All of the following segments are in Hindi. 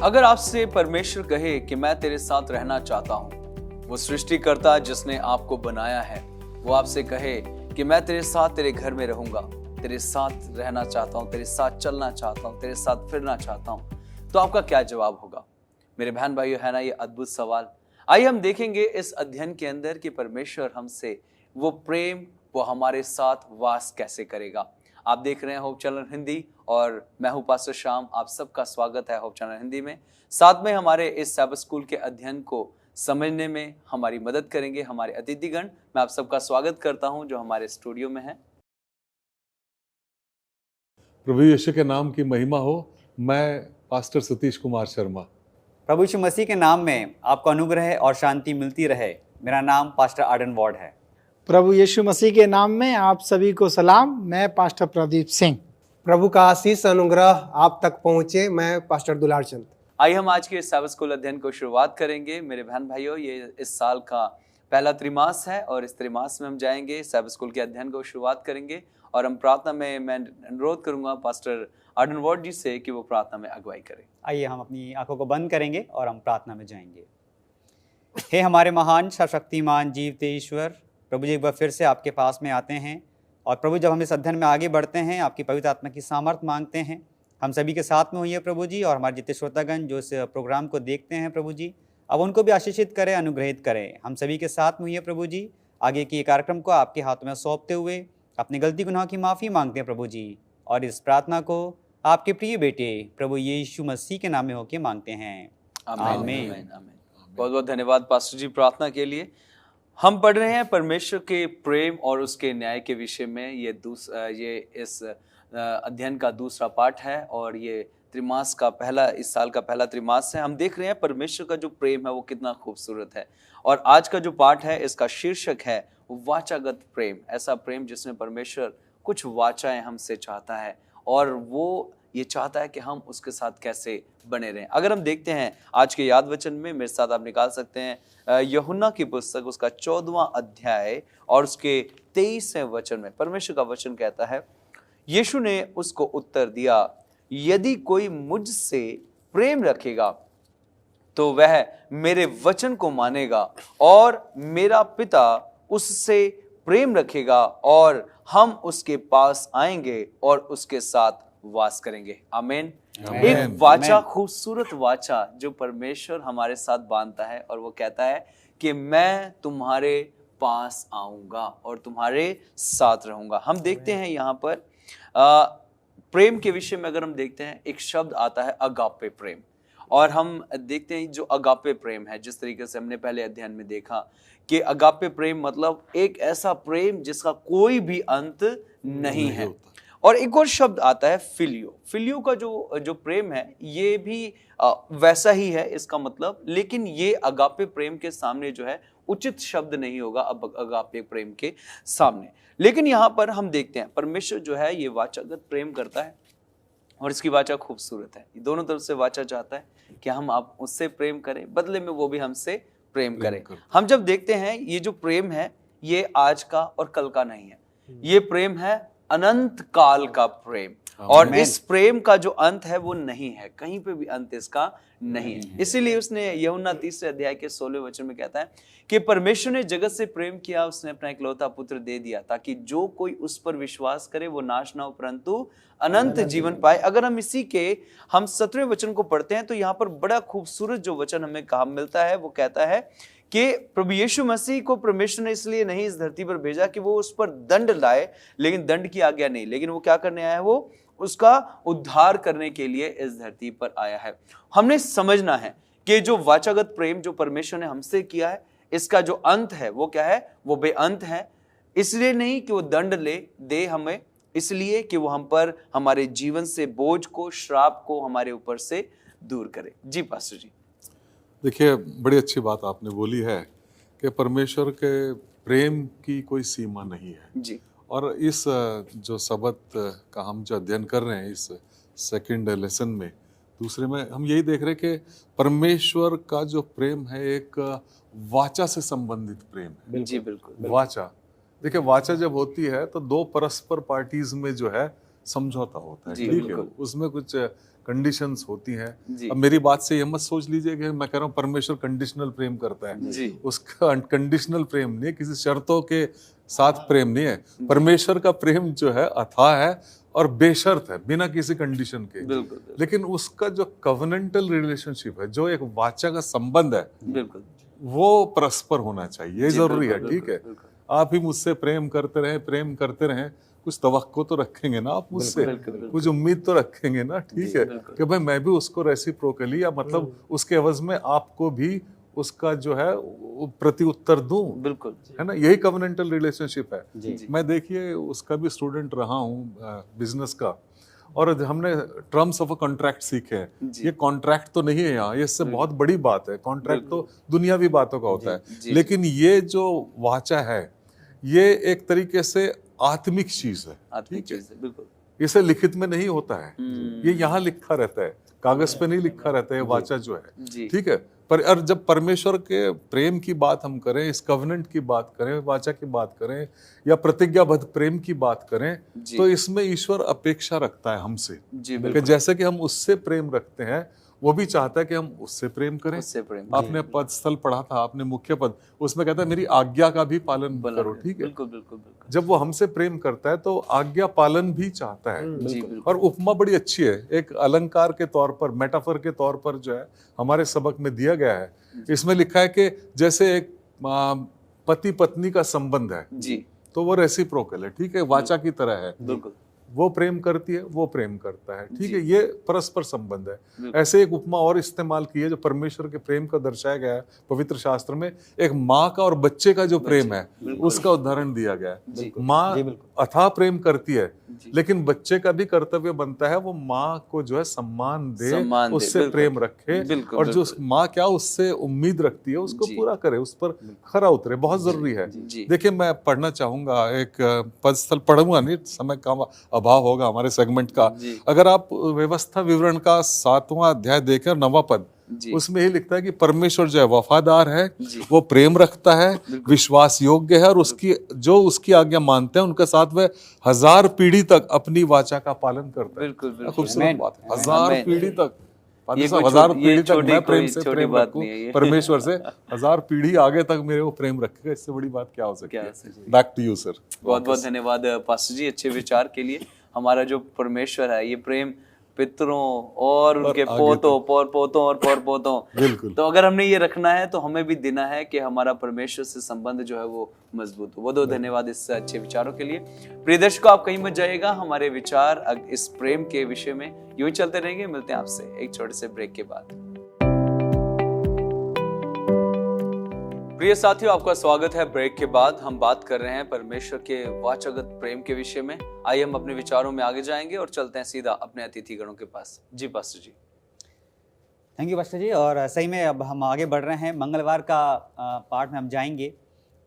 अगर आपसे परमेश्वर कहे कि मैं तेरे साथ रहना चाहता हूँ, वो सृष्टिकर्ता जिसने आपको बनाया है, वो आपसे कहे कि मैं तेरे साथ तेरे घर में रहूंगा, तेरे साथ रहना चाहता हूँ, तेरे साथ चलना चाहता हूँ, तेरे साथ फिरना चाहता हूँ, तो आपका क्या जवाब होगा? मेरे बहन भाइयों, है ना ये अद्भुत सवाल। आइए हम देखेंगे इस अध्ययन के अंदर कि परमेश्वर हमसे वो प्रेम, वो हमारे साथ वास कैसे करेगा। आप देख रहे हैं होप चैनल हिंदी और मैं हूं पास्टर श्याम। आप सबका स्वागत है होप चैनल हिंदी में। साथ में हमारे इस सबत स्कूल के अध्ययन को समझने में हमारी मदद करेंगे हमारे अतिथिगण। मैं आप सबका स्वागत करता हूं जो हमारे स्टूडियो में है। प्रभु यीशु के नाम की महिमा हो। मैं पास्टर सतीश कुमार शर्मा। प्रभु यीशु मसीह के नाम में आपको अनुग्रह और शांति मिलती रहे। मेरा नाम पास्टर आर्डन वॉर्ड है। प्रभु यीशु मसीह के नाम में आप सभी को सलाम। मैं पास्टर प्रदीप सिंह। प्रभु का आशीष अनुग्रह आप तक पहुंचे। मैं पास्टर दुलार चंद। आइए हम आज के इस सबत स्कूल अध्ययन को शुरुआत करेंगे। मेरे बहन भाइयों, ये इस साल का पहला त्रिमास है और इस त्रिमास में हम जाएंगे, सबत स्कूल के अध्ययन को शुरुआत करेंगे और हम प्रार्थना में मैं अनुरोध करूंगा पास्टर आर्डन वॉर्ड जी से कि वो प्रार्थना में अगुवाई करें। आइए हम अपनी आंखों को बंद करेंगे और हम प्रार्थना में जाएंगे। हे हमारे महान सर्वशक्तिमान जीवते ईश्वर, प्रभु जी एक बार फिर से आपके पास में आते हैं और प्रभु जब हम इस अध्ययन में आगे बढ़ते हैं, आपकी पवित्र आत्मा की सामर्थ्य मांगते हैं। हम सभी के साथ में होइए प्रभु जी, और हमारे जितने श्रोतागण जो इस प्रोग्राम को देखते हैं प्रभु जी, अब उनको भी आशीषित करें, अनुग्रहित करें। हम सभी के साथ में होइए प्रभु जी। आगे के कार्यक्रम को आपके हाथों में सौंपते हुए अपनी गलती गुनाह की माफ़ी मांगते हैं प्रभु जी, और इस प्रार्थना को आपके प्रिय बेटे प्रभु यीशु मसीह के नाम में होकर मांगते हैं, आमीन। बहुत बहुत धन्यवाद पास्टर जी प्रार्थना के लिए। हम पढ़ रहे हैं परमेश्वर के प्रेम और उसके न्याय के विषय में। ये इस अध्ययन का दूसरा पाठ है और ये त्रिमास का पहला, इस साल का पहला त्रिमास है। हम देख रहे हैं परमेश्वर का जो प्रेम है वो कितना खूबसूरत है। और आज का जो पाठ है इसका शीर्षक है वाचागत प्रेम। ऐसा प्रेम जिसमें परमेश्वर कुछ वाचाएं हमसे चाहता है और वो ये चाहता है कि हम उसके साथ कैसे बने रहें। अगर हम देखते हैं आज के याद वचन में, मेरे साथ आप निकाल सकते हैं यूहन्ना की पुस्तक, उसका 14वां अध्याय और उसके 23वें वचन में परमेश्वर का वचन कहता है, यीशु ने उसको उत्तर दिया, यदि कोई मुझसे प्रेम रखेगा तो वह मेरे वचन को मानेगा और मेरा पिता उससे प्रेम रखेगा और हम उसके पास आएंगे और उसके साथ वास करेंगे। आमीन। एक वाचा, खूबसूरत वाचा जो परमेश्वर हमारे साथ बांधता है और वो कहता है कि मैं तुम्हारे पास आऊंगा और तुम्हारे साथ रहूंगा। हम देखते हैं यहाँ पर प्रेम के विषय में अगर हम देखते हैं, एक शब्द आता है अगापे प्रेम, और हम देखते हैं जो अगापे प्रेम है, जिस तरीके से हमने पहले अध्ययन में देखा कि अगापे प्रेम मतलब एक ऐसा प्रेम जिसका कोई भी अंत नहीं है। और एक और शब्द आता है फिलियो। फिलियो का जो प्रेम है ये भी वैसा ही है इसका मतलब, लेकिन ये अगापे प्रेम के सामने जो है उचित शब्द नहीं होगा अब अगापे प्रेम के सामने। लेकिन यहाँ पर हम देखते हैं परमेश्वर जो है ये वाचागत प्रेम करता है और इसकी वाचा खूबसूरत है। दोनों तरफ से वाचा चाहता है कि हम आप उससे प्रेम करें, बदले में वो भी हमसे प्रेम करें। हम जब देखते हैं ये जो प्रेम है ये आज का और कल का नहीं है, ये प्रेम है अनंत काल का प्रेम। और इस प्रेम का जो अंत है वो नहीं है, कहीं पे भी अंत इसका नहीं है। इसीलिए उसने यूहन्ना 3 अध्याय के 16वें वचन में कहता है कि परमेश्वर ने जगत से प्रेम किया, उसने अपना इकलौता पुत्र दे दिया ताकि जो कोई उस पर विश्वास करे वो नाश ना हो परंतु अनंत जीवन पाए। अगर हम इसी के 17वें वचन को पढ़ते हैं तो यहाँ पर बड़ा खूबसूरत जो वचन हमें कहा मिलता है, वो कहता है कि प्रभु यीशु मसीह को परमेश्वर ने इसलिए नहीं इस धरती पर भेजा कि वो उस पर दंड लाए, लेकिन दंड की आज्ञा नहीं, लेकिन वो क्या करने आया है, वो उसका उद्धार करने के लिए इस धरती पर आया है। हमने समझना है कि जो वाचागत प्रेम जो परमेश्वर ने हमसे किया है, इसका जो अंत है वो क्या है, वो बेअंत है। इसलिए नहीं कि वो दंड दे हमें, इसलिए कि वो हम पर हमारे जीवन से बोझ को, श्राप को हमारे ऊपर से दूर करे। जी पास्टर जी। देखिए, बड़ी अच्छी बात आपने बोली है कि परमेश्वर के प्रेम की कोई सीमा नहीं है जी। और इस जो सबत का हम जो अध्ययन कर रहे हैं, इस सेकंड लेसन में, दूसरे में हम यही देख रहे हैं कि परमेश्वर का जो प्रेम है एक वाचा से संबंधित प्रेम है। जी बिल्कुल। वाचा, देखिए वाचा जब होती है तो दो परस्पर पार्टीज में जो है समझौता होता है, जी, ठीक है, बिल्कुल। उसमें कुछ कंडीशंस होती हैं। जी। अब मेरी बात से ये मत सोच लीजिए कि मैं कह रहा हूँ परमेश्वर कंडीशनल प्रेम करता है। जी। उसका अनकंडीशनल प्रेम नहीं है, किसी शर्तों के साथ प्रेम नहीं है। परमेश्वर का प्रेम जो है अथाह है और बेशर्त है, बिना किसी कंडीशन के। बिल्कुल, लेकिन उसका जो कवनेंटल रिलेशनशिप है, जो एक वाचा का संबंध है, बिल्कुल। वो परस्पर होना चाहिए, ये जी, जरूरी है, बिल्कुल, ठीक है। बिल्कुल, आप ही मुझसे प्रेम करते रहें, कुछ तवक्को तो रखेंगे ना आप मुझसे, बिल्कुल। कुछ उम्मीद तो रखेंगे ना, ठीक है, बिल्कुल। कि भाई मैं भी उसको रेसिप्रोकली या मतलब उसके एवज में आपको भी उसका जो है वो प्रति उत्तर दूं, बिल्कुल। है ना, यही कवनेंटल रिलेशनशिप है। जी। मैं देखिए उसका भी स्टूडेंट रहा हूँ बिजनेस का, और हमने टर्म्स ऑफ अ कॉन्ट्रैक्ट सीखे हैं। जी। ये कॉन्ट्रैक्ट तो नहीं है यहाँ, ये इससे बहुत बड़ी बात है। कॉन्ट्रैक्ट तो दुनियावी बातों का होता जी, है, लेकिन ये जो वाचा है ये एक तरीके से आत्मिक चीज है, आत्मिक ठीक है। चीज है, बिल्कुल। इसे लिखित में नहीं होता है, ये यहाँ लिखा रहता है, कागज पे नहीं लिखा रहता है वाचा जो है, जी। ठीक है। पर और जब परमेश्वर के प्रेम की बात हम करें, इस कवनेंट की बात करें, वाचा की बात करें या प्रतिज्ञाबद्ध प्रेम की बात करें, जी। तो इसमें ईश्वर अपेक्षा रखता है हमसे जी, कि बिल्कुल। जैसे कि हम उससे प्रेम रखते हैं, वो भी चाहता है कि हम उससे प्रेम करें। उससे प्रेम। आपने पद स्थल पढ़ा था, आपने मुख्य पद, उसमें कहता है मेरी आज्ञा का भी पालन करो, ठीक है। बिल्कुल, बिल्कुल, बिल्कुल। जब वो हमसे प्रेम करता है तो आज्ञा पालन भी चाहता है। जी, बिल्कुल। और उपमा बड़ी अच्छी है, एक अलंकार के तौर पर, मेटाफर के तौर पर जो है हमारे सबक में दिया गया है। इसमें लिखा है कि जैसे एक पति पत्नी का संबंध है, जी, तो वो रेसिप्रोकल है, ठीक है, वाचा की तरह है। बिल्कुल। वो प्रेम करती है, वो प्रेम करता है, ठीक है, ये परस्पर संबंध है। बिल्कुल। ऐसे एक उपमा और इस्तेमाल की है जो परमेश्वर के प्रेम का दर्शाया गया है पवित्र शास्त्र में। एक माँ का और बच्चे का जो प्रेम है, उसका उदाहरण दिया गया जी। है। माँ जी, बिल्कुल। अथाह प्रेम करती है, जी। लेकिन बच्चे का भी कर्तव्य बनता है वो माँ को जो है सम्मान दे, सम्मान दे, उससे बिल्कुल। प्रेम रखे, बिल्कुल, और जो बिल्कुल। माँ क्या उससे उम्मीद रखती है उसको जी। पूरा करे, उस पर खरा उतरे, बहुत जरूरी है। जी। देखिए मैं पढ़ना चाहूंगा, एक पद स्थल पढ़ूंगा नहीं, समय का अभाव होगा हमारे सेगमेंट का। जी। अगर आप व्यवस्था विवरण का 7वां अध्याय देखें, 9वां पद, जी। उसमें ही लिखता है कि परमेश्वर जो है वफादार है, जी। वो प्रेम रखता है, विश्वास योग्य है, और उसकी जो उसकी आज्ञा मानते हैं उनके साथ वह 1000 पीढ़ी तक अपनी वाचा का पालन करता है। बिल्कुल, बिल्कुल। खूबसूरत Amen. बात है, Amen. 1000 Amen. पीढ़ी तक। ये पादी साहब, कोई 1000 छोटी- पीढ़ी ये तक छोटी मैं प्रेम कोई से छोटी प्रेम बात रखूं, नहीं है ये। परमेश्वर से 1000 पीढ़ी आगे तक मेरे वो प्रेम रखेगा, इससे बड़ी बात क्या हो सकती क्या है। हो सकती है। Back to you sir. बहुत बहुत धन्यवाद पास्टर जी, अच्छे विचार के लिए। हमारा जो परमेश्वर है, ये प्रेम पितरों और उनके आगे पोतों, पोर पोतों और पोर पोतों, बिल्कुल। तो अगर हमने ये रखना है तो हमें भी देना है कि हमारा परमेश्वर से संबंध जो है वो मजबूत हो। बहुत बहुत धन्यवाद इस अच्छे विचारों के लिए। प्रिय दर्शकों, आप कहीं मत जाइएगा, हमारे विचार इस प्रेम के विषय में यूं ही चलते रहेंगे। मिलते हैं आपसे एक छोटे से ब्रेक के बाद। प्रिय साथियों, आपका स्वागत है। ब्रेक के बाद हम बात कर रहे हैं परमेश्वर के वाचागत प्रेम के विषय में। आइए हम अपने विचारों में आगे जाएंगे और चलते हैं सीधा अपने अतिथिगणों के पास। जी pastor ji. Thank you pastor ji. और सही में अब हम आगे बढ़ रहे हैं, मंगलवार का पार्ट में हम जाएंगे।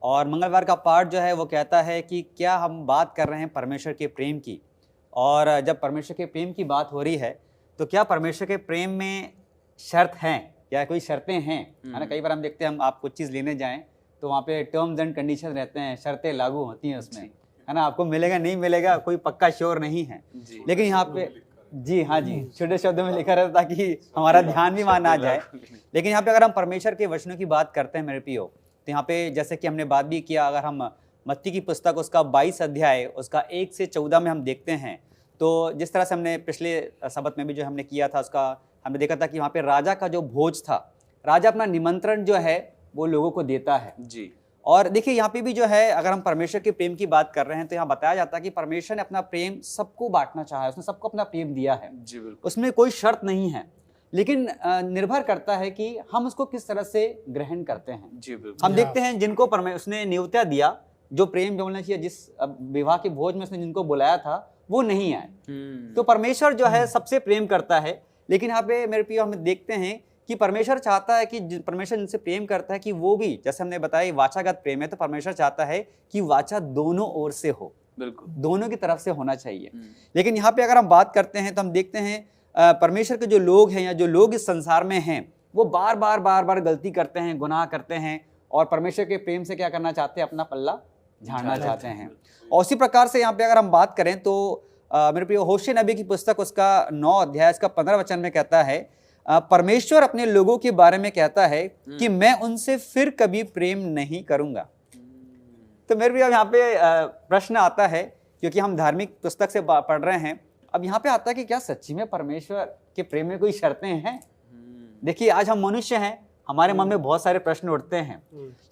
और मंगलवार का पार्ट जो है वो कहता है कि क्या हम बात कर रहे हैं परमेश्वर के प्रेम की, और जब परमेश्वर के प्रेम की बात हो रही है तो क्या परमेश्वर के प्रेम में शर्त हैं, या कोई शर्तें हैं, है ना। कई बार हम देखते हैं, हम आप कुछ चीज़ लेने जाएं तो वहाँ पे टर्म्स एंड कंडीशन रहते हैं, शर्तें लागू होती हैं उसमें, है ना। आपको मिलेगा नहीं मिलेगा कोई पक्का श्योर नहीं है। लेकिन यहाँ पे जी हाँ जी, छोटे शब्दों में लिखा रहता ताकि हमारा ध्यान भी वहाँ ना जाए। लेकिन यहाँ पे अगर हम परमेश्वर के वचनों की बात करते हैं मेरे प्रियो, तो यहाँ पे जैसे कि हमने बात भी किया, अगर हम मत्ती की पुस्तक उसका 22 अध्याय उसका 1 से 14 में हम देखते हैं, तो जिस तरह से हमने पिछले सबत में भी जो हमने किया था, उसका हमने देखा था कि वहाँ पे राजा का जो भोज था, राजा अपना निमंत्रण जो है वो लोगों को देता है जी। और देखिए यहाँ पे भी जो है, अगर हम परमेश्वर के प्रेम की बात कर रहे हैं तो यहाँ बताया जाता है कि परमेश्वर ने अपना प्रेम सबको बांटना चाहा है, उसने सबको अपना प्रेम दिया है। जी बिल्कुल। उसमें कोई शर्त नहीं है, लेकिन निर्भर करता है कि हम उसको किस तरह से ग्रहण करते हैं। जी बिल्कुल। हम देखते हैं जिनको उसने न्योता दिया, जो प्रेम जो बोलना चाहिए, जिस विवाह के भोज में उसने जिनको बुलाया था वो नहीं आए। तो परमेश्वर जो है सबसे प्रेम करता है। लेकिन यहाँ पे मेरे प्रिय हम देखते हैं कि परमेश्वर चाहता है कि परमेश्वर जिनसे प्रेम करता है कि वो भी, जैसे हमने बताया वाचागत प्रेम है, तो परमेश्वर चाहता है कि वाचा दोनों ओर से हो, बिल्कुल दोनों की तरफ से होना चाहिए। लेकिन यहाँ पे अगर हम बात करते हैं तो हम देखते हैं परमेश्वर के जो लोग हैं या जो लोग इस संसार में हैं, वो बार बार गलती करते हैं, गुनाह करते हैं, और परमेश्वर के प्रेम से क्या करना चाहते हैं, अपना पल्ला झाड़ना चाहते हैं। और उसी प्रकार से यहाँ पे अगर हम बात करें तो मेरे प्रिय होशे नबी की पुस्तक उसका 9 अध्याय इसका 15 वचन में कहता है, परमेश्वर अपने लोगों के बारे में कहता है कि मैं उनसे फिर कभी प्रेम नहीं करूंगा। तो मेरे प्रिय यहाँ पे प्रश्न आता है, क्योंकि हम धार्मिक पुस्तक से पढ़ रहे हैं, अब यहाँ पे आता है कि क्या सच्ची में परमेश्वर के प्रेम में कोई शर्तें हैं? देखिए, आज हम मनुष्य हैं, हमारे मन में बहुत सारे प्रश्न उठते हैं,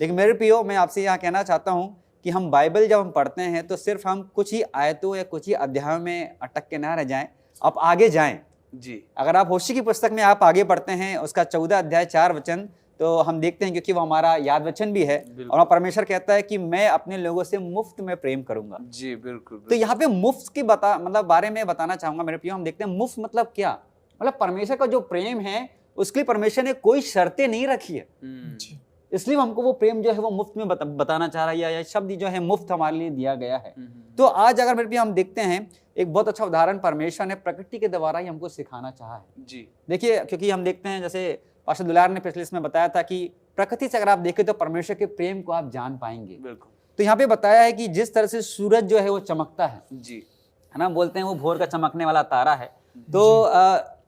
लेकिन मेरे प्रियो मैं आपसे यहाँ कहना चाहता हूँ कि हम बाइबल जब हम पढ़ते हैं तो सिर्फ हम कुछ ही आयतों या कुछ ही अध्यायों में अटक के ना रह जाएं, आप आगे जाएं जी। अगर आप होशी की पुस्तक में आप आगे पढ़ते हैं, उसका 14 अध्याय 4 वचन, तो हम देखते हैं, क्योंकि वो हमारा याद वचन भी है, और वहाँ परमेश्वर कहता है कि मैं अपने लोगों से मुफ्त में प्रेम करूंगा। जी बिल्कुल। तो यहाँ पे मुफ्त की मतलब बारे में बताना चाहूंगा मेरे प्रियो। हम देखते हैं मुफ्त मतलब क्या, मतलब परमेश्वर का जो प्रेम है उसके लिए परमेश्वर ने कोई शर्तें नहीं रखी है, इसलिए हमको वो प्रेम जो है वो मुफ्त में बताना चाह रहा है, या शब्द जो है मुफ्त हमारे लिए दिया गया है। तो आज अगर मेरे प्रियो हम देखते हैं एक बहुत अच्छा उदाहरण परमेश्वर ने प्रकृति के द्वारा ही हमको सिखाना चाहा है। जी देखिए, क्योंकि हम देखते हैं, जैसे पास्टर दुलार ने पिछले इसमें बताया था कि प्रकृति से अगर आप देखें तो परमेश्वर के प्रेम को आप जान पाएंगे। बिल्कुल। तो यहाँ पे बताया है कि जिस तरह से सूरज जो है वो चमकता है जी, है ना, बोलते हैं वो भोर का चमकने वाला तारा है, तो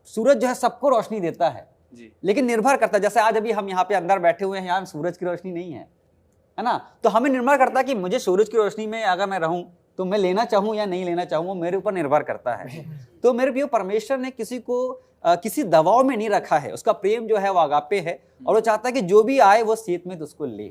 सूरज जो है सबको रोशनी देता है जी। लेकिन निर्भर करता है, जैसे आज अभी हम यहाँ पे अंदर बैठे हुए हैं, यहाँ सूरज की रोशनी नहीं है, है ना, तो हमें निर्भर करता है कि मुझे सूरज की रोशनी में अगर मैं रहूं तो मैं लेना चाहूं या नहीं लेना चाहूं, वो मेरे ऊपर निर्भर करता है। तो मेरे प्रिय, परमेश्वर ने किसी को किसी दबाव में नहीं रखा है, उसका प्रेम जो है वो आगापे है, और वो चाहता है कि जो भी आए वो सेहत में उसको ले।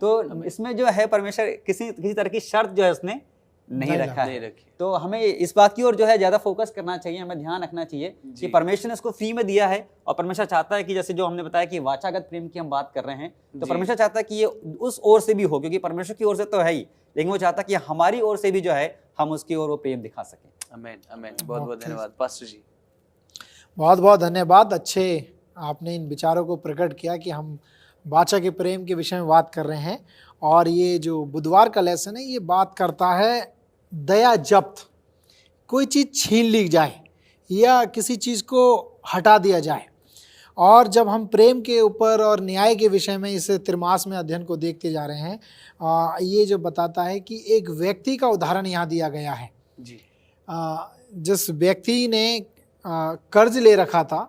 तो इसमें जो है परमेश्वर किसी तरह की शर्त जो है उसने नहीं रखा है। तो हमें इस बात की ओर जो है ज्यादा फोकस करना चाहिए, हमें ध्यान रखना चाहिए कि परमेश्वर ने इसको फ्री में दिया है, और परमेश्वर चाहता है कि जैसे जो हमने बताया कि वाचागत प्रेम की हम बात कर रहे हैं, तो परमेश्वर चाहता है कि ये उस ओर से भी हो, क्योंकि परमेश्वर की ओर से तो है ही, लेकिन वो चाहता है कि हमारी ओर से भी जो है हम उसकी ओर वो प्रेम दिखा सकें। आमीन आमीन। बहुत बहुत धन्यवाद पास्टर जी। बहुत बहुत धन्यवाद। अच्छे आपने इन विचारों को प्रकट किया कि हम वाचा के प्रेम के विषय में बात कर रहे हैं, और ये जो बुधवार का लेसन है ये बात करता है दया जब्त, कोई चीज़ छीन ली जाए या किसी चीज़ को हटा दिया जाए। और जब हम प्रेम के ऊपर और न्याय के विषय में इस त्रिमास में अध्ययन को देखते जा रहे हैं, ये जो बताता है कि एक व्यक्ति का उदाहरण यहाँ दिया गया है जी। जिस व्यक्ति ने कर्ज ले रखा था,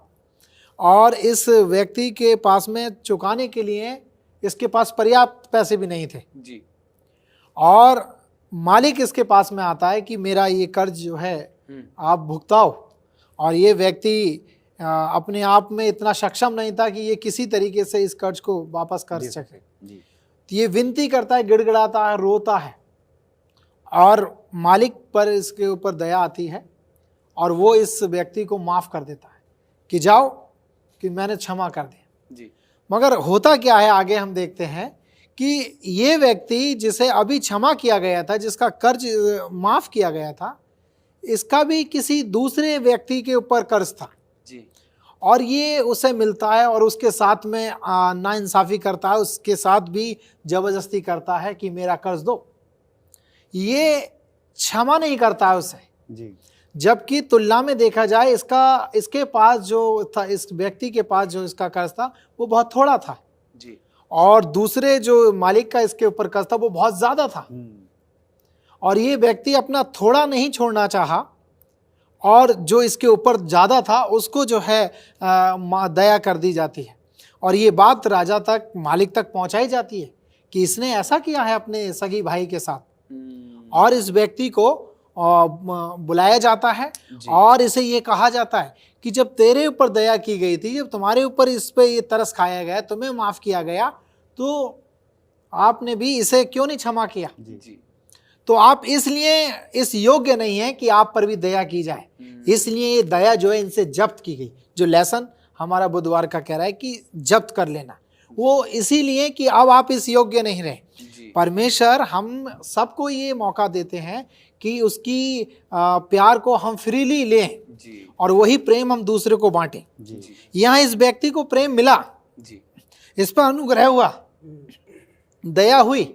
और इस व्यक्ति के पास में चुकाने के लिए इसके पास पर्याप्त पैसे भी नहीं थे जी। और मालिक इसके पास में आता है कि मेरा ये कर्ज जो है आप भुगताओ, और ये व्यक्ति अपने आप में इतना सक्षम नहीं था कि ये किसी तरीके से इस कर्ज को वापस कर सके। तो ये विनती करता है, गिड़गिड़ाता है, रोता है, और मालिक पर इसके ऊपर दया आती है, और वो इस व्यक्ति को माफ़ कर देता है कि जाओ, कि मैंने क्षमा कर दिया जी। मगर होता क्या है, आगे हम देखते हैं कि ये व्यक्ति जिसे अभी क्षमा किया गया था, जिसका कर्ज माफ़ किया गया था, इसका भी किसी दूसरे व्यक्ति के ऊपर कर्ज था जी। और ये उसे मिलता है और उसके साथ में नाइंसाफ़ी करता है, उसके साथ भी ज़बरदस्ती करता है कि मेरा कर्ज दो। ये क्षमा नहीं करता है उसे जी। जबकि तुलना में देखा जाए इसके पास जो था, इस व्यक्ति के पास जो इसका कर्ज था वो बहुत थोड़ा था जी। और दूसरे जो मालिक का इसके ऊपर कर्ज था वो बहुत ज़्यादा था। और ये व्यक्ति अपना थोड़ा नहीं छोड़ना चाहा और जो इसके ऊपर ज़्यादा था उसको जो है दया कर दी जाती है, और ये बात राजा तक, मालिक तक पहुंचाई जाती है कि इसने ऐसा किया है अपने सगी भाई के साथ। और इस व्यक्ति को बुलाया जाता है और इसे ये कहा जाता है कि जब तेरे ऊपर दया की गई थी, जब तुम्हारे ऊपर इस पे ये तरस खाया गया, तुम्हें माफ़ किया गया, तो आपने भी इसे क्यों नहीं क्षमा किया? जी। तो आप इसलिए इस योग्य नहीं है कि आप पर भी दया की जाए, इसलिए ये दया जो है इनसे जब्त की गई। जो लेसन हमारा बुधवार का कह रहा है कि जब्त कर लेना, वो इसीलिए कि अब आप इस योग्य नहीं रहे। परमेश्वर हम सबको ये मौका देते हैं कि उसकी प्यार को हम फ्रीली लें और वही प्रेम हम दूसरे को बांटें। यहाँ इस व्यक्ति को प्रेम मिला, इस पर अनुग्रह हुआ, दया हुई,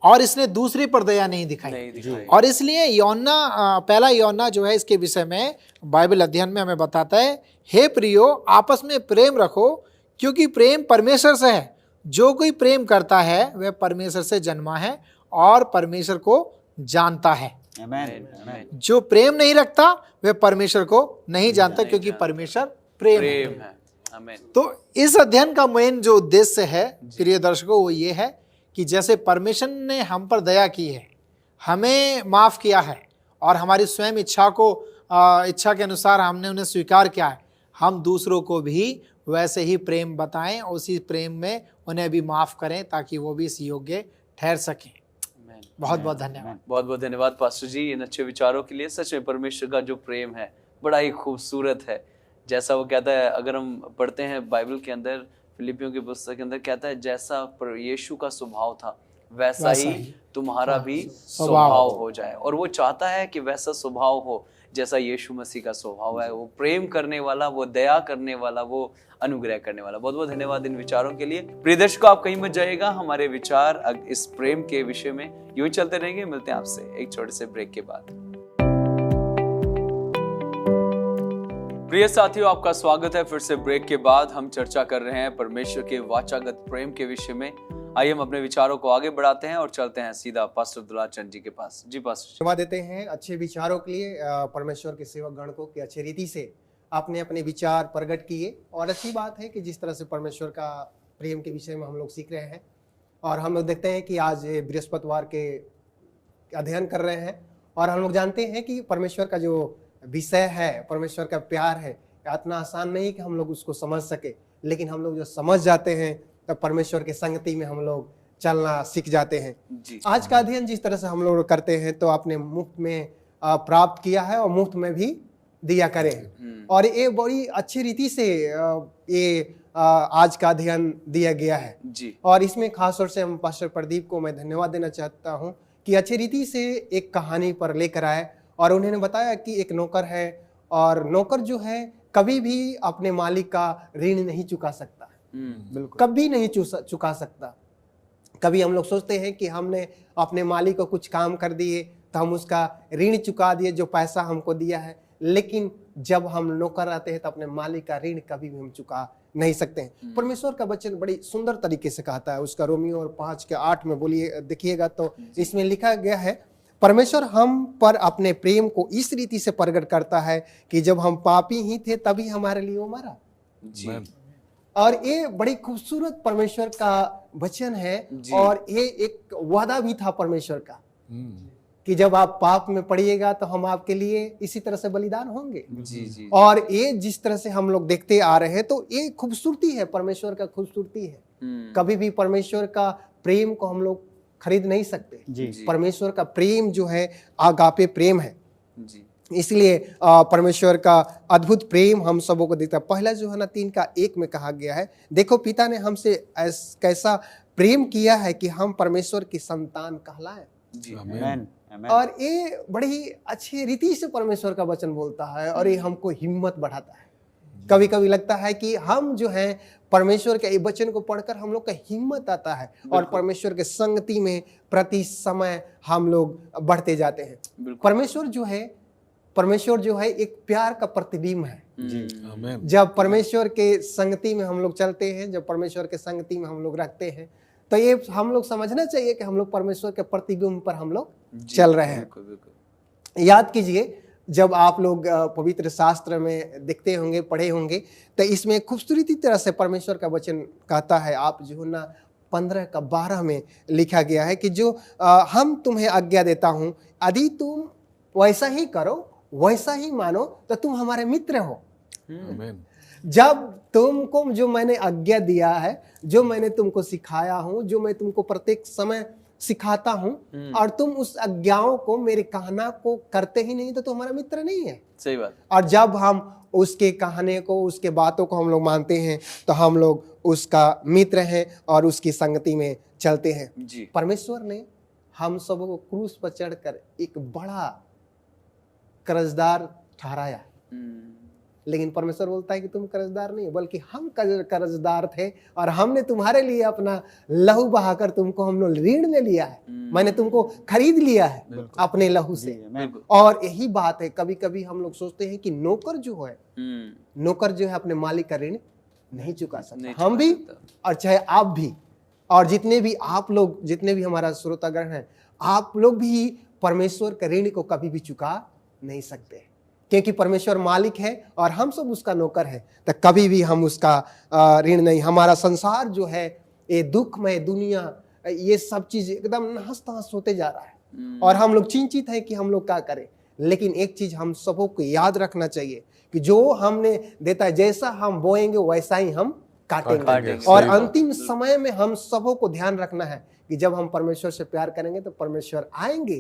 और इसने दूसरे पर दया नहीं दिखाई। और इसलिए यूहन्ना, पहला यूहन्ना जो है इसके विषय में बाइबल अध्ययन में हमें बताता है, हे प्रियो आपस में प्रेम रखो क्योंकि प्रेम परमेश्वर से है। जो कोई प्रेम करता है वह परमेश्वर से जन्मा है और परमेश्वर को जानता है। आमेन, आमेन। जो प्रेम नहीं रखता वह परमेश्वर को नहीं जानता, क्योंकि परमेश्वर प्रेम है। प्रेम है। आमेन। तो इस अध्ययन का मेन जो उद्देश्य है प्रिय दर्शकों, वो ये है कि जैसे परमेश्वर ने हम पर दया की है, हमें माफ किया है और हमारी स्वयं इच्छा के अनुसार हमने उन्हें स्वीकार किया है, हम दूसरों को भी वैसे ही प्रेम बताएं, उसी प्रेम में उन्हें भी माफ करें, ताकि वो भी इस योग्य ठहर सकें। बहुत बहुत धन्यवाद। बहुत बहुत धन्यवाद पास्टर जी इन अच्छे विचारों के लिए। सच में परमेश्वर का जो प्रेम है बड़ा ही खूबसूरत है। जैसा वो कहता है, अगर हम पढ़ते हैं बाइबल के अंदर, फिलिपियों की पुस्तक के अंदर कहता है, जैसा यीशु का स्वभाव था वैसा ही तुम्हारा भी स्वभाव हो जाए। और वो चाहता है कि वैसा स्वभाव हो जैसा यीशु मसीह का स्वभाव है, वो प्रेम करने वाला, वो दया करने वाला, वो अनुग्रह करने वाला। बहुत बहुत धन्यवाद इन विचारों के लिए। प्रिय दर्शकों, आप कहीं मत जाइएगा, हमारे विचार इस प्रेम के विषय में यूं चलते रहेंगे। मिलते हैं आपसे एक छोटे से ब्रेक के बाद। प्रिय साथियों, आपका स्वागत है फिर से ब्रेक के बाद। हम चर्चा कर रहे हैं परमेश्वर के वाचागत प्रेम के विषय में। आइए हम अपने विचारों को आगे बढ़ाते हैं और चलते हैं सीधा पास्टर दुलार चंद जी के पास। जी पास्टर। धन्यवाद देते हैं अच्छे विचारों के लिए परमेश्वर के सेवक गण को, कि अच्छे रीति से आपने अपने विचार प्रकट किए। और अच्छी बात है कि जिस तरह से परमेश्वर का प्रेम के विषय में हम लोग सीख रहे हैं, और हम लोग देखते हैं कि आज बृहस्पतिवार के अध्ययन कर रहे हैं, और हम लोग जानते हैं कि परमेश्वर का जो विषय है, परमेश्वर का प्यार है, इतना आसान नहीं कि हम लोग उसको समझ सके, लेकिन हम लोग जो समझ जाते हैं तब परमेश्वर के संगति में हम लोग चलना सीख जाते हैं। जी। आज का अध्ययन जिस तरह से हम लोग करते हैं, तो आपने मुफ्त में प्राप्त किया है और मुफ्त में भी दिया करें, और ये बड़ी अच्छी रीति से ये आज का अध्ययन दिया गया है जी। और इसमें खास तौर से हम पास्टर प्रदीप को मैं धन्यवाद देना चाहता हूँ कि अच्छी रीति से एक कहानी पर लेकर आए, और उन्होंने बताया कि एक नौकर है, और नौकर जो है कभी भी अपने मालिक का ऋण नहीं चुका सकता, बिल्कुल कभी नहीं चुका सकता। कभी हम लोग सोचते हैं कि हमने अपने मालिक को कुछ काम कर दिए तो हम उसका ऋण चुका दिए, जो पैसा हमको दिया है, लेकिन जब हम नौकर आते हैं तो अपने मालिक का ऋण कभी भी हम चुका नहीं सकते हैं। परमेश्वर का वचन बड़ी सुंदर तरीके से कहता है, उसका रोमियो और 5:8 में बोलिए देखिएगा तो इसमें लिखा गया है, परमेश्वर हम पर अपने प्रेम को इस रीति से प्रकट करता है कि जब हम पापी ही थे तभी हमारे लिए वो मरा। जी। और ये बड़ी खूबसूरत परमेश्वर का वचन है, और ये एक वादा भी था परमेश्वर का कि जब आप पाप में पड़िएगा तो हम आपके लिए इसी तरह से बलिदान होंगे। जी जी। और ये जिस तरह से हम लोग देखते आ रहे हैं, तो ये खूबसूरती है, परमेश्वर का खूबसूरती है। कभी भी परमेश्वर का प्रेम को हम लोग खरीद नहीं सकते। जी। परमेश्वर का प्रेम जो है आगापे प्रेम है। जी। इसलिए परमेश्वर का अद्भुत प्रेम हम सबों को देता है। पहला यूहन्ना 3:1 में कहा गया है, देखो पिता ने हमसे कैसा प्रेम किया है कि हम परमेश्वर की संतान कहलाएं। जी। आमेन, आमेन। और ये बड़ी अच्छी रीति से परमेश्वर का वचन बोलता है, और ये हमको हिम्मत बढ़ाता है। कभी कभी लगता है कि हम जो हैं परमेश्वर के वचन को पढ़कर हम लोग का हिम्मत आता है, और परमेश्वर के संगति में प्रति समय हम लोग बढ़ते जाते हैं। परमेश्वर जो है एक प्यार का प्रतिबिंब है। आमीन। जब परमेश्वर के संगति में हम लोग चलते हैं, जब परमेश्वर के संगति में हम लोग रखते हैं, तो ये हम लोग समझना चाहिए कि हम लोग परमेश्वर के प्रतिबिंब पर हम लोग चल रहे हैं। बिल्कुल, बिल्कुल। याद कीजिए, जब आप लोग पवित्र शास्त्र में देखते होंगे, पढ़े होंगे, तो इसमें खूबसूरती तरह से परमेश्वर का वचन कहता है। आप यूहन्ना 15:12 में लिखा गया है कि जो हम तुम्हें आज्ञा देता हूँ, यदि तुम वैसा ही करो, वैसा ही मानो, तो तुम हमारे मित्र हो। आमीन। जब तुमको जो मैंने आज्ञा दिया है, जो मैंने तुमको सिखाया हूँ, जो मैं तुमको प्रत्येक समय सिखाता हूँ, और तुम उस आज्ञाओं को, मेरे कहना को करते ही नहीं, तो तुम्हारा मित्र नहीं है। सही बात। और जब हम उसके कहने को, उसके बातों को हम लोग मानते हैं, तो हम लोग उसका मित्र हैं और उसकी संगति में चलते हैं। जी। परमेश्वर ने हम सबको क्रूस पर चढ़कर एक बड़ा कर्जदार ठहराया, लेकिन परमेश्वर बोलता है कि तुम कर्जदार नहीं, बल्कि हम कर्जदार थे, और हमने तुम्हारे लिए अपना लहू बहाकर तुमको हम लोग ऋण ले लिया है। मैंने तुमको खरीद लिया है अपने लहू से। बिल्कुल। और यही बात है, कभी कभी हम लोग सोचते हैं कि नौकर जो है अपने मालिक का ऋण नहीं चुका सकता। हम भी, और चाहे आप भी, और जितने भी आप लोग, जितने भी हमारा श्रोतागण हैं, आप लोग भी परमेश्वर के ऋण को कभी भी चुका नहीं सकते, क्योंकि परमेश्वर मालिक है और हम सब उसका नौकर है। तो कभी भी हम उसका ऋण नहीं, हमारा संसार जो है, ये दुखमय दुनिया, ये सब चीज एकदम नहस तहस होते जा रहा है और हम लोग चिंतित हैं कि हम लोग क्या करें। लेकिन एक चीज हम सबों को याद रखना चाहिए कि जो हमने देता है, जैसा हम बोएंगे वैसा ही हम काटेंगे। और सही बात। अंतिम समय में हम सबों को ध्यान रखना है कि जब हम परमेश्वर से प्यार करेंगे तो परमेश्वर आएंगे,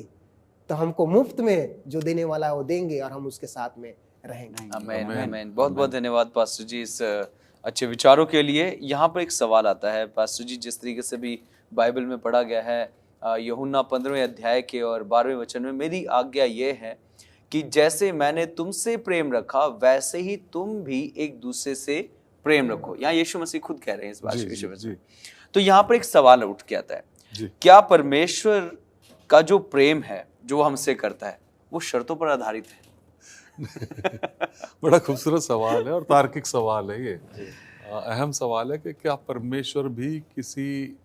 तो हमको मुफ्त में जो देने वाला है वो देंगे और हम उसके साथ में रहेंगे। आमीन आमीन। बहुत बहुत धन्यवाद पास्टर जी इस अच्छे विचारों के लिए। यहाँ पर एक सवाल आता है पास्टर जी, जिस तरीके से भी बाइबल में पढ़ा गया है यूहन्ना 15वें अध्याय के और 12वें वचन में, मेरी आज्ञा ये है कि जैसे मैंने तुमसे प्रेम रखा वैसे ही तुम भी एक दूसरे से प्रेम रखो। यहाँ यीशु मसीह खुद कह रहे हैं इस बात जी, यीशु जी, मसीह। जी। तो यहाँ पर एक सवाल उठ के आता है, जी। क्या परमेश्वर का जो प्रेम है जो हमसे करता है वो शर्तों पर आधारित है? बड़ा खूबसूरत सवाल है और तार्किक सवाल है ये। अहम सवाल है कि क्या परमेश्वर भी किसी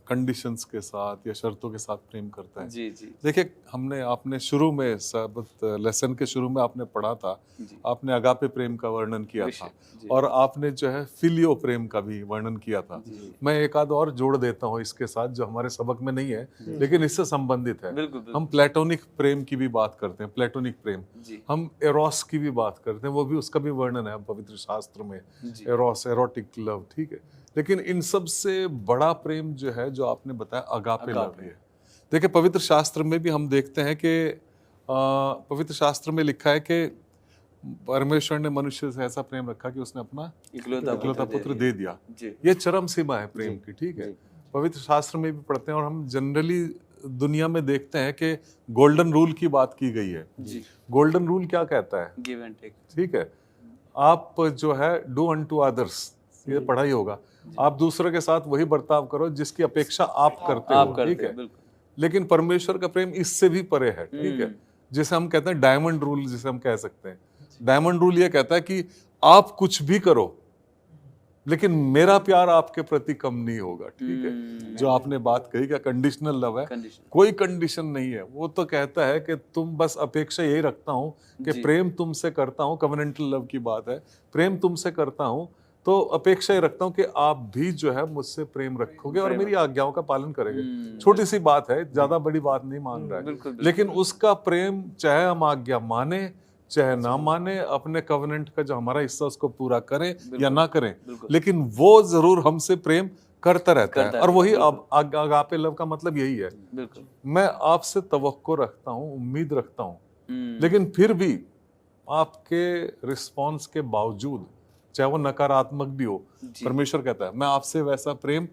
कंडीशंस के साथ या शर्तों के साथ प्रेम करता है? जी जी देखिए, आपने शुरू में सबत लेसन के शुरू में आपने पढ़ा था, जी। आपने अगापे प्रेम का वर्णन किया विषय, था जी। और आपने जो है फिलियो प्रेम का भी वर्णन किया था। जी। मैं एक आध और जोड़ देता हूँ इसके साथ, जो हमारे सबक में नहीं है लेकिन इससे संबंधित है। बिल्कुल बिल्कुल। हम प्लेटोनिक प्रेम की भी बात करते हैं, प्लेटोनिक प्रेम। जी हम एरोस की भी बात करते हैं, वो भी उसका भी वर्णन है पवित्र शास्त्र में, जी एरोस, एरोटिक लव, ठीक है। लेकिन इन सब से बड़ा प्रेम जो है, जो आपने बताया, अगापे लव अगापे। है। देखिए, पवित्र शास्त्र में भी हम देखते हैं कि पवित्र शास्त्र में लिखा है कि परमेश्वर ने मनुष्य से ऐसा प्रेम रखा कि उसने अपना इकलौता पुत्र दे दिया। जी ये चरम सीमा है प्रेम की, ठीक है। पवित्र शास्त्र में भी पढ़ते हैं और हम जनरली दुनिया में देखते हैं कि गोल्डन रूल की बात की गई है। जी गोल्डन रूल क्या कहता है? Give and take. ठीक है, आप जो है डू अनटू अदर्स, ये पढ़ा ही होगा, आप दूसरों के साथ वही बर्ताव करो जिसकी अपेक्षा आप करते हो, ठीक है। बिल्कुल। लेकिन परमेश्वर का प्रेम इससे भी परे है, ठीक है, जिसे हम कहते हैं डायमंड रूल, जिसे हम कह सकते हैं। डायमंड रूल ये कहता है कि आप कुछ भी करो लेकिन मेरा प्यार आपके प्रति कम नहीं होगा, ठीक है। जो आपने बात कही क्या कंडीशनल लव है, कंडीशन। कोई कंडीशन नहीं है। वो तो कहता है कि तुम बस अपेक्षा यही रखता हूं कि जी। प्रेम तुमसे करता हूं, कवेनेंटल लव की बात है, प्रेम तुमसे करता हूं तो अपेक्षा ये रखता हूं कि आप भी जो है मुझसे प्रेम रखोगे और मेरी आज्ञाओं का पालन करेंगे। छोटी सी बात है, ज्यादा बड़ी बात नहीं मांग रहा है, बिल्कुल। लेकिन उसका प्रेम चाहे हम आज्ञा माने चाहे ना माने, अपने कवेनेंट का जो हमारा हिस्सा उसको पूरा करें या ना करें, लेकिन वो जरूर हमसे प्रेम करता रहता है। और वही अगापे लव का मतलब यही है। बिल्कुल। मैं आपसे तवक्को रखता हूँ, उम्मीद रखता हूँ, लेकिन फिर भी आपके रिस्पॉन्स के बावजूद, चाहे वो नकारात्मक भी हो, परमेश्वर कहता है मैं आपसे वैसा प्रेम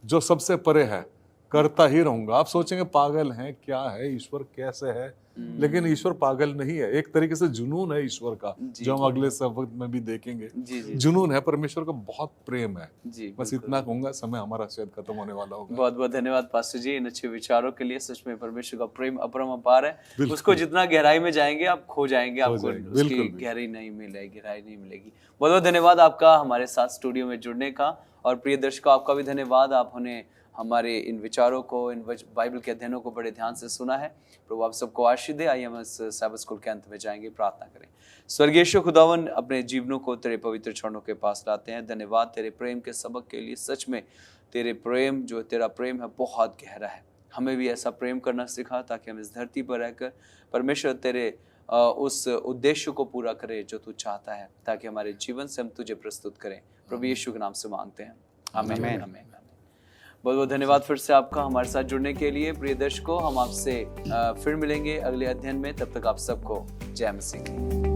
जो सबसे परे है करता ही रहूंगा। आप सोचेंगे पागल हैं, क्या है, ईश्वर कैसे है, लेकिन ईश्वर पागल नहीं है। एक तरीके से जुनून है ईश्वर का, जो हम अगले सबक में भी देखेंगे। जुनून है, परमेश्वर का बहुत प्रेम है। बस इतना कहूंगा, समय हमारा शायद खत्म होने वाला होगा। बहुत बहुत धन्यवाद पास्टर जी इन अच्छे विचारों के लिए। सच में परमेश्वर का प्रेम अपरंपार है, उसको जितना गहराई में जाएंगे आप खो जाएंगे, आपको उसकी गहराई नहीं मिलेगी, गहराई नहीं मिलेगी। बहुत बहुत धन्यवाद आपका हमारे साथ स्टूडियो में जुड़ने का। और प्रिय दर्शकों, आपका भी धन्यवाद, आपने हमारे इन विचारों को, इन बाइबल के अध्ययनों को बड़े ध्यान से सुना है। प्रभु आप सबको आशीष दे। आइए हम इस साइबर स्कूल के अंत में जाएंगे, प्रार्थना करें। स्वर्गीय खुदावन, अपने जीवनों को तेरे पवित्र चरणों के पास लाते हैं। धन्यवाद तेरे प्रेम के सबक के लिए। सच में तेरे प्रेम, जो तेरा प्रेम है, बहुत गहरा है। हमें भी ऐसा प्रेम करना सिखा ताकि हम इस धरती पर रहकर परमेश्वर तेरे उस उद्देश्य को पूरा करें जो तू चाहता है, ताकि हमारे जीवन से हम तुझे प्रस्तुत करें। प्रभु यीशु के नाम से मांगते हैं, आमीन आमीन। बहुत बहुत धन्यवाद फिर से आपका हमारे साथ जुड़ने के लिए। प्रिय दर्शकों, हम आपसे फिर मिलेंगे अगले अध्ययन में। तब तक आप सबको जय मसीह।